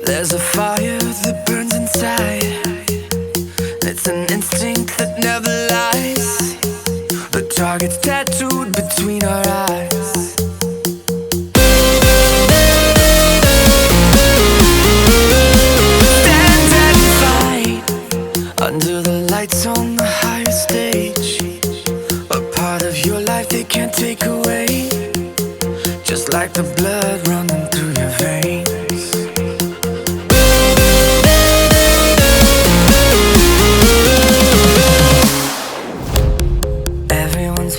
There's a fire that burns inside. It's an instinct that never lies. The target's tattooed between our eyes. Stand and fight under the lights on the higher stage. A part of your life they can't take away, just like the blood running through your veins.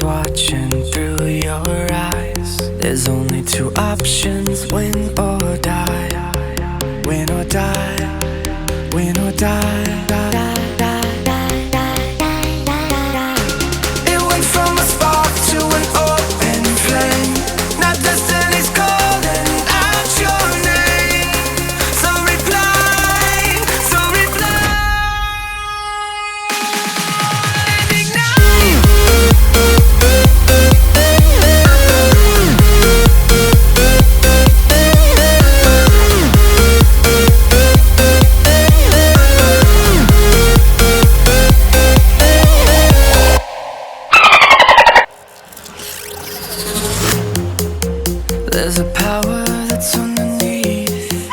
Watching through your eyes. There's only two options: win or die. Win or die. Win or die. It went from a spark to an open flame. Now destiny's calling out your name. So reply, so reply. There's a power that's underneath,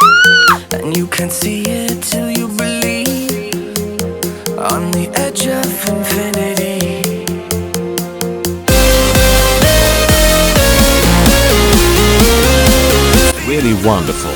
and you can't see it till you believe. On the edge of infinity, Really wonderful.